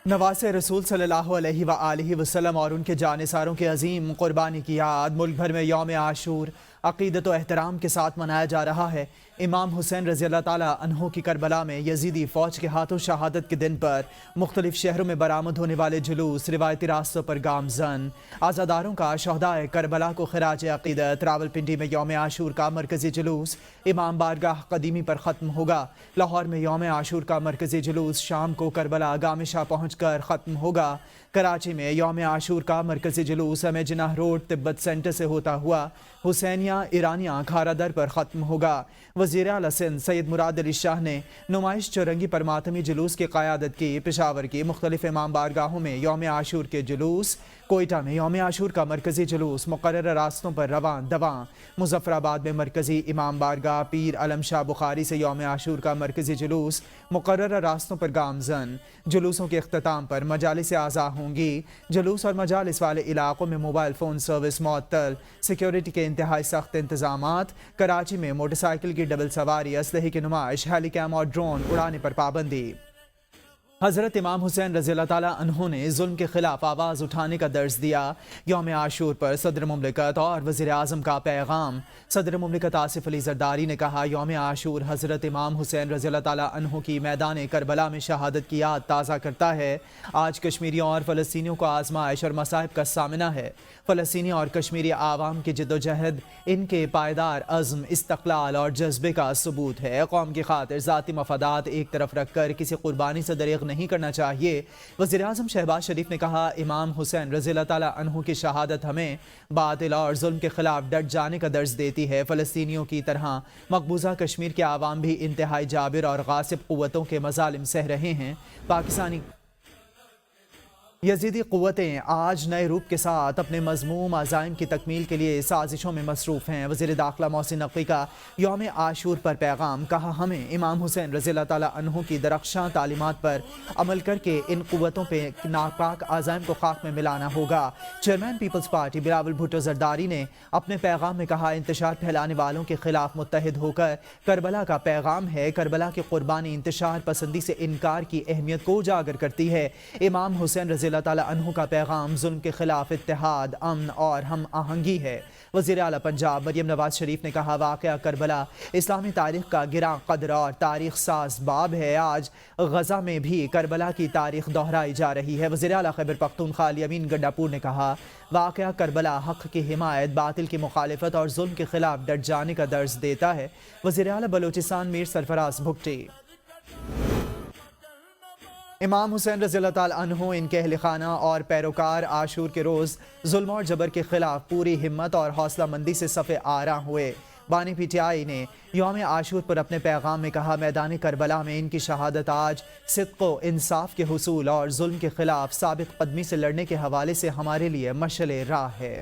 नवासे रसूल सल्लल्लाहु अलैहि व आलिहि वसल्लम और उनके जानिसारों की अजीम कुर्बानी की याद मुल्क भर में यौम आशूर अक़ीदत व एहतराम के साथ मनाया जा रहा है। इमाम हुसैन रज़ी अल्लाह ताला अन्हो की करबला में यजीदी फ़ौज के हाथों शहादत के दिन पर मुख्तलिफ शहरों में बरामद होने वाले जुलूस रिवायती रास्तों पर गामजन आज़ादारों का शहदाए करबला को खिराज अक़ीदत। रावलपिंडी में यौम आशूर का मरकज़ी जुलूस इमाम बारगाह कदीमी पर ख़त्म होगा। लाहौर में यौम आशूर का मरकज़ी जुलूस शाम को करबला गामिशा पहुँच कर ख़त्म होगा। कराची में यौम आशूर का मरकज़ी जुलूस हमें जिनाह रोड तिब्बत सेंटर से होता हुआ हुसैनिया ईरानिया खारा दर पर ख़त्म होगा। वज़ीर आला सिंध सैयद मुराद अली शाह ने नुमाइश चौरंगी पर मातमी जुलूस की क़यादत की। पेशावर की मुख्तलिफ इमाम बारगाहों में यौम आशूर के जुलूस, कोयटा में यौम आशूर का मरकज़ी जुलूस मुक़र्रर रास्तों पर रवां दवां। मुज़फ़्फ़राबाद में मरकज़ी इमाम बारगाह पीर अलम शाह बुखारी से यौम आशूर का मरकज़ी जुलूस मुक़र्रर रास्तों पर गामजन। जुलूसों के इख्तिताम पर मजालिस आज़ा होंगी। जुलूस और मजालिस वाले इलाकों में मोबाइल फ़ोन सर्विस मुअत्तल, सिक्योरिटी के इंतहाई सख्त इंतज़ामात। कराची में मोटरसाइकिल की डबल सवारी, असलहे की नुमाइश, हेलीकैम और ड्रोन उड़ाने पर पाबंदी। हज़रत इमाम हुसैन रज़ी अल्लाह ताला अन्हो ने जुल्म के खिलाफ आवाज़ उठाने का दर्ज दिया। यौम आशूर पर सदर मुमलिकत और वज़ीर आज़म का पैगाम। सदर मुमलिकत आसिफ अली ज़रदारी ने कहा, यौम आशूर हज़रत इमाम हुसैन रज़ी अल्लाह ताला अन्हो की मैदान करबला में शहादत की याद ताज़ा करता है। आज कश्मीरियों और फ़लस्तीनियों को आजमाइश और मसाइब का सामना है। फ़लस्तीनी और कश्मीरी आवाम की जद्दोजहद इनके पायदार अज़्म, इस्तक़लाल और जज्बे का सबूत है। कौम की खातिर ज़ाती मफादात एक तरफ रख कर किसी कुर्बानी से दरेग नहीं करना चाहिए। वज़ीर आज़म शहबाज शरीफ ने कहा, इमाम हुसैन रज़ी अल्लाह ताला अन्हु की शहादत हमें बातिल और जुल्म के खिलाफ डट जाने का दर्ज देती है। फ़लस्तीनियों की तरह मकबूजा कश्मीर के आवाम भी इंतहाई जाबिर और गासिब क़ुव्वतों के मज़ालिम सह रहे हैं। पाकिस्तानी यजीदी क़ुव्वतें आज नए रूप के साथ अपने मज़मूम अज़ाइम की तकमील के लिए साजिशों में मसरूफ़ हैं। वज़ीर दाखिला मोहसिन नक़वी का यौम आशूर पर पैगाम। कहा, हमें इमाम हुसैन रज़ी अल्लाह ताला अन्हु की दरख्शां तालीमात पर अमल करके इन क़ुव्वतों पर नापाक अज़ाइम को खाक में मिलाना होगा। Chairman Peoples Party Bilawal Bhutto Zardari ने अपने पैगाम में कहा, इंतशार फैलाने वालों के खिलाफ मुत्तहिद होकर करबला का पैगाम है। करबला की कुर्बानी इंतशार पसंदी से इनकार की अहमियत को उजागर करती है। इमाम हुसैन रज़ी अल्लाह ताला अन्हु का पैगाम जुल्म के खिलाफ इत्तेहाद, अमन और हम आहंगी है। वज़ीर आला पंजाब मरियम नवाज शरीफ ने कहा, वाक़या करबला इस्लामी तारीख़ का गिरां क़द्र और तारीख़ साज बाब है। आज गज़ा में भी करबला की तारीख़ दोहराई जा रही है। वज़ीर आला खैबर पख्तूनख्वा अली अमीन गंडापुर ने कहा, वाक़या करबला हक़ की हिमायत, बातिल की मुखालिफत और जुल्म के खिलाफ डट जाने का दर्ज देता है। वज़ीर आला बलोचिस्तान मीर सरफराज भुट्टी। इमाम हुसैन रज़ी अल्लाह ताला अन्हो, इनके अहल खाना और पैरोकार आशूर के रोज़ जुल्म और जबर के खिलाफ पूरी हिम्मत और हौसला मंदी से सफ़े आरा हुए। बानी PTI ने यौम आशूर पर अपने पैगाम में कहा, मैदान करबला में इनकी शहादत आज सिद्क़ व इंसाफ के हुसूल और जुल्म के खिलाफ साबित कदमी से लड़ने के हवाले से हमारे लिए मशअल राह है।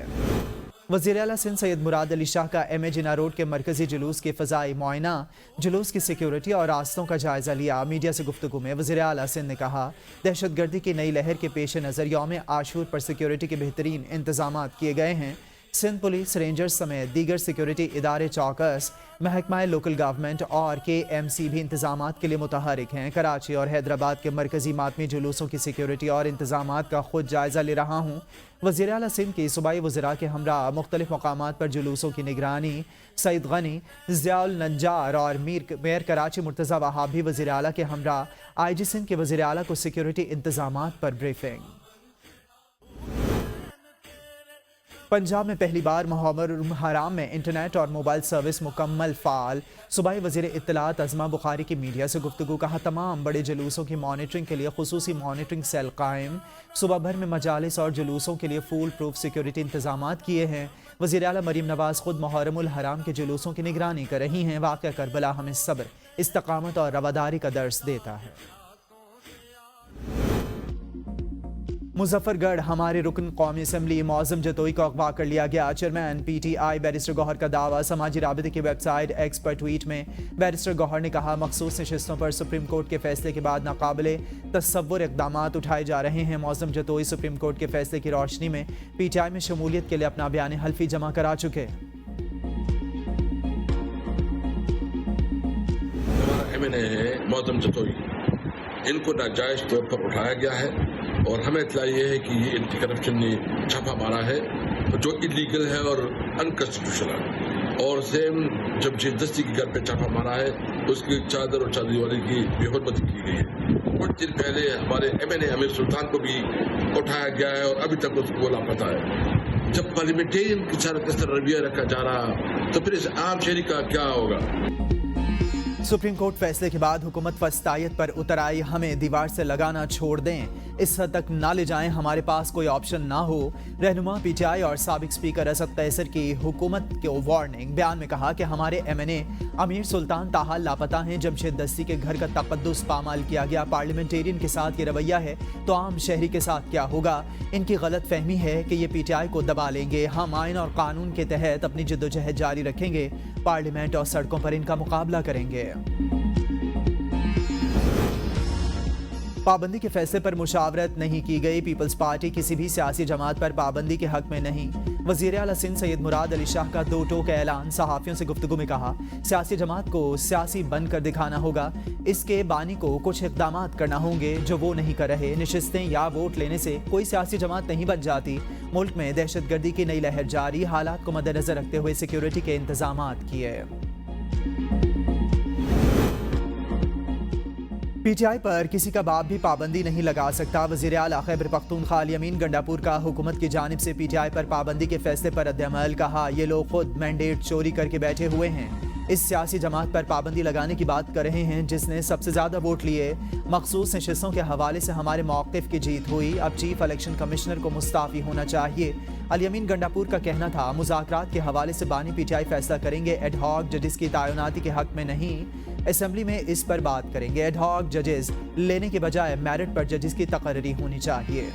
वज़ीर आला सिंध सैयद मुराद अली शाह का MA जिना रोड के मरकज़ी जुलूस के फ़ज़ाई मुआयना, जुलूस की सिक्योरिटी और रास्तों का जायज़ा लिया। मीडिया से गुफ्तगू में वज़ीर आला सिंध ने कहा, दहशत गर्दी की नई लहर के पेश नज़र यौम आशूर पर सिक्योरिटी के बेहतरीन इंतज़ामात किए गए हैं। सिंध पुलिस, रेंजर्स समेत दीगर सिक्योरिटी इदारे चौकस, महकमा लोकल गवर्नमेंट और KMC भी इंतज़ामात के लिए मुतहरिक हैं। कराची और हैदराबाद के मरकज़ी मातमी जुलूसों की सिक्योरिटी और इंतज़ामात का खुद जायज़ा ले रहा हूँ। वज़ीर आला सिंध की सूबाई वज़रा के हमरा मुख्तलिफ मकामात पर जुलूसों की निगरानी। सईद गनी, ज़ियाउल नज्जार और मेयर कराची मुर्तज़ा वहाब भी वज़ीर आला के हमरा IG सिंध के वज़ीर आला को सिक्योरिटी इंतज़ामात पर ब्रीफिंग। पंजाब में पहली बार मुहर्रम हराम में इंटरनेट और मोबाइल सर्विस मुकम्मल फ़ाल। सूबाई वज़ीर इत्तलात अज़मा बुखारी की मीडिया से गुफ्तगू। कहा, तमाम बड़े जुलूसों की मॉनिटरिंग के लिए खुसूसी मॉनिटरिंग सेल कायम। सुबह भर में मजालिस और जुलूसों के लिए फूल प्रूफ सिक्योरिटी इंतज़ामात किए हैं। वज़ीर आला मरीम नवाज़ खुद मुहर्रमुल हराम के जुलूसों की निगरानी कर रही हैं। वाक़या करबला हमें सब्र, इस्तकामत और रवादारी का दर्स देता है। मुजफ्फरगढ़ हमारे रुकन कौमी असम्बली मौज़म जतोई को अगवा कर लिया गया। चेयरमैन PTI बैरिस्टर गौहर का दावा। समाजी राबिते की वेबसाइट X पर ट्वीट में बैरिस्टर गौहर ने कहा, मखसूस नशिस्तों पर सुप्रीम कोर्ट के फैसले के बाद नाकाबिले तसव्वुर इक़दामात उठाए जा रहे हैं। मौज़म जतोई सुप्रीम कोर्ट के फैसले की रोशनी में PTI में शमूलियत के लिए अपना बयान हल्फी जमा करा चुके। MNA है मौज़म जतोई, इनको नाजायज़ तौर पर उठाया गया है। اور ہمیں اطلاع یہ ہے کہ یہ اینٹی کرپشن نے چھاپا مارا ہے جو انلیگل ہے اور انکانسٹیٹیوشنل ہے، اور سیم جمشید دستی کے گھر پہ چھاپا مارا ہے، اس کی چادر اور چادری والے کی بے حرمتی کی گئی ہے۔ کچھ دن پہلے ہمارے MNA امیر سلطان کو بھی اٹھایا گیا ہے اور ابھی تک اس کو لاپتہ ہے۔ جب پارلیمنٹرین کی ساتھ اس طرح رویہ رکھا جا رہا تو پھر اس عام شہری کا کیا ہوگا؟ سپریم کورٹ فیصلے کے بعد حکومت وسطیت پر اتر آئی، ہمیں دیوار سے لگانا چھوڑ دیں، اس حد تک نہ لے جائیں، ہمارے پاس کوئی آپشن نہ ہو۔ رہنما PTI اور سابق اسپیکر اسد قیصر کی حکومت کو وارننگ، بیان میں کہا کہ ہمارے MNA امیر سلطان تاحال لاپتہ ہیں، جمشید دستی کے گھر کا تقدس پامال کیا گیا، پارلیمنٹیرین کے ساتھ یہ رویہ ہے تو عام شہری کے ساتھ کیا ہوگا؟ ان کی غلط فہمی ہے کہ یہ PTI کو دبا لیں گے، ہم آئین اور قانون کے تحت اپنی جدوجہد جاری رکھیں گے، پارلیمنٹ اور سڑکوں پر ان کا مقابلہ کریں گے۔ پابندی کے فیصلے پر مشاورت نہیں کی گئی، پیپلز پارٹی کسی بھی سیاسی جماعت پر پابندی کے حق میں نہیں۔ وزیر اعلیٰ سندھ سید مراد علی شاہ کا دو ٹوک اعلان، صحافیوں سے گفتگو میں کہا سیاسی جماعت کو سیاسی بن کر دکھانا ہوگا، اس کے بانی کو کچھ اقدامات کرنا ہوں گے جو وہ نہیں کر رہے، نشستیں یا ووٹ لینے سے کوئی سیاسی جماعت نہیں بن جاتی۔ ملک میں دہشت گردی کی نئی لہر جاری، حالات کو مد نظر رکھتے ہوئے سیکیورٹی کے انتظامات کیے۔ PTI پر کسی کا باپ بھی پابندی نہیں لگا سکتا، وزیر اعلیٰ خیبر پختونخوا الیمین گنڈاپور کا حکومت کی جانب سے PTI پر پابندی کے فیصلے پر رد عمل، کہا یہ لوگ خود مینڈیٹ چوری کر کے بیٹھے ہوئے ہیں، اس سیاسی جماعت پر پابندی لگانے کی بات کر رہے ہیں جس نے سب سے زیادہ ووٹ لیے، مخصوص نشستوں کے حوالے سے ہمارے موقف کی جیت ہوئی، اب چیف الیکشن کمشنر کو مستعفی ہونا چاہیے۔ الیمین گنڈاپور کا کہنا تھا مذاکرات کے حوالے سے بانی PTI فیصلہ کریں گے، ایڈ ہاک ججز کی تعیناتی کے حق میں نہیں، اسمبلی میں اس پر بات کریں گے، ایڈ ہاک ججز لینے کے بجائے میرٹ پر ججز کی تقرری ہونی چاہیے۔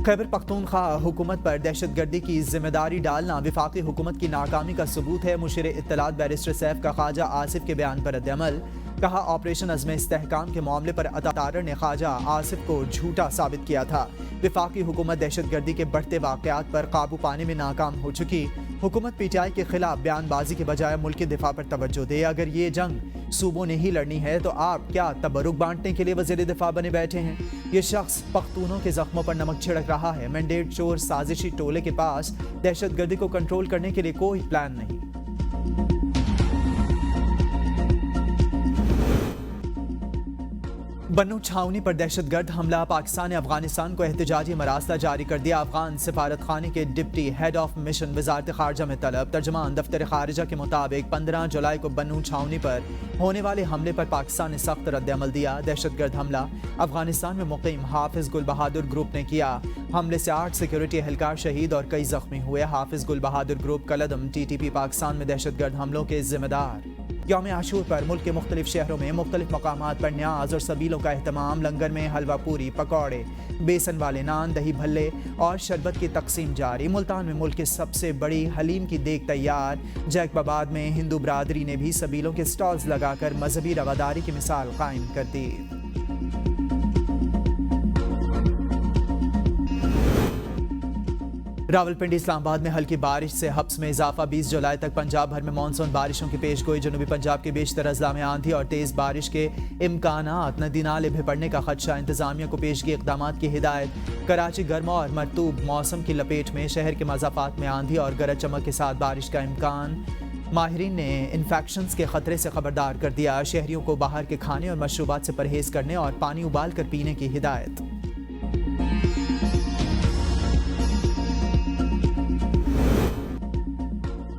خیبر پختونخوا حکومت پر دہشت گردی کی ذمہ داری ڈالنا وفاقی حکومت کی ناکامی کا ثبوت ہے، مشیر اطلاعات بیرسٹر سیف کا خواجہ آصف کے بیان پر رد عمل، کہا آپریشن عزم استحکام کے معاملے پر عطا نے خواجہ آصف کو جھوٹا ثابت کیا تھا، وفاقی حکومت دہشت گردی کے بڑھتے واقعات پر قابو پانے میں ناکام ہو چکی، حکومت PTI کے خلاف بیان بازی کے بجائے ملک کے دفاع پر توجہ دے، اگر یہ جنگ صوبوں نے ہی لڑنی ہے تو آپ کیا تبرک بانٹنے کے لیے وزیر دفاع بنے بیٹھے ہیں؟ یہ شخص پختونوں کے زخموں پر نمک چھڑک رہا ہے، مینڈیٹ چور سازشی ٹولے کے پاس دہشت گردی کو کنٹرول کرنے کے لیے کوئی پلان نہیں۔ بنو چھاؤنی پر دہشت گرد حملہ، پاکستان نے افغانستان کو احتجاجی مراسلہ جاری کر دیا، افغان سفارت خانے کے ڈپٹی ہیڈ آف مشن وزارت خارجہ میں طلب، ترجمان دفتر خارجہ کے مطابق 15 جولائی کو بنو چھاؤنی پر ہونے والے حملے پر پاکستان نے سخت رد عمل دیا، دہشت گرد حملہ افغانستان میں مقیم حافظ گل بہادر گروپ نے کیا، حملے سے 8 سیکیورٹی اہلکار شہید اور کئی زخمی ہوئے، حافظ گل بہادر گروپ کالعدم TTP پاکستان میں دہشت گرد حملوں کے ذمہ دار۔ یوم عاشور پر ملک کے مختلف شہروں میں مختلف مقامات پر نیاز اور سبیلوں کا اہتمام، لنگر میں حلوہ پوری، پکوڑے، بیسن والے نان، دہی بھلے اور شربت کی تقسیم جاری، ملتان میں ملک کی سب سے بڑی حلیم کی دیگ تیار، جیکب آباد میں ہندو برادری نے بھی سبیلوں کے سٹالز لگا کر مذہبی رواداری کی مثال قائم کر دی۔ راولپنڈی اسلام آباد میں ہلکی بارش سے حبس میں اضافہ، 20 جولائی تک پنجاب بھر میں مانسون بارشوں کی پیش گوئی، جنوبی پنجاب کے بیشتر اضلاع میں آندھی اور تیز بارش کے امکانات، ندی نالے بھرنے کا خدشہ، انتظامیہ کو پیشگی اقدامات کی ہدایت، کراچی گرما اور مرطوب موسم کی لپیٹ میں، شہر کے مضافات میں آندھی اور گرج چمک کے ساتھ بارش کا امکان، ماہرین نے انفیکشنز کے خطرے سے خبردار کر دیا، شہریوں کو باہر کے کھانے اور مشروبات سے پرہیز کرنے اور پانی ابال کر پینے کی ہدایت۔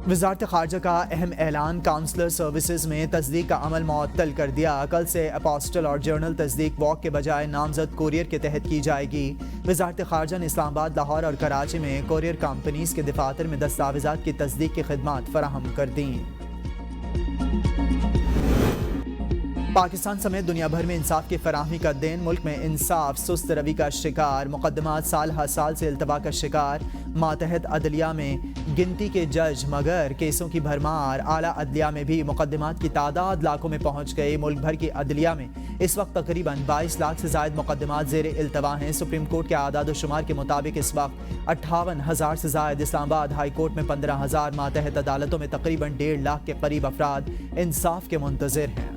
وزارت خارجہ کا اہم اعلان، کاؤنسلر سروسز میں تصدیق کا عمل معطل کر دیا، کل سے اپوسٹل اور جرنل تصدیق واک کے بجائے نامزد کوریئر کے تحت کی جائے گی۔ وزارت خارجہ نے اسلام آباد، لاہور اور کراچی میں کوریئر کمپنیز کے دفاتر میں دستاویزات کی تصدیق کی خدمات فراہم کر دیں۔ پاکستان سمیت دنیا بھر میں انصاف کی فراہمی کا دن، ملک میں انصاف سست روی کا شکار، مقدمات سال ہر سال سے التوا کا شکار، ماتحت عدلیہ میں گنتی کے جج مگر کیسوں کی بھرمار، اعلیٰ عدلیہ میں بھی مقدمات کی تعداد لاکھوں میں پہنچ گئی، ملک بھر کی عدلیہ میں اس وقت تقریباً 22 لاکھ سے زائد مقدمات زیر التوا ہیں، سپریم کورٹ کے اعداد و شمار کے مطابق اس وقت 58,000 سے زائد، اسلام آباد ہائی کورٹ میں 15,000، ماتحت عدالتوں میں تقریباً 1.5 لاکھ کے قریب افراد انصاف کے منتظر ہیں۔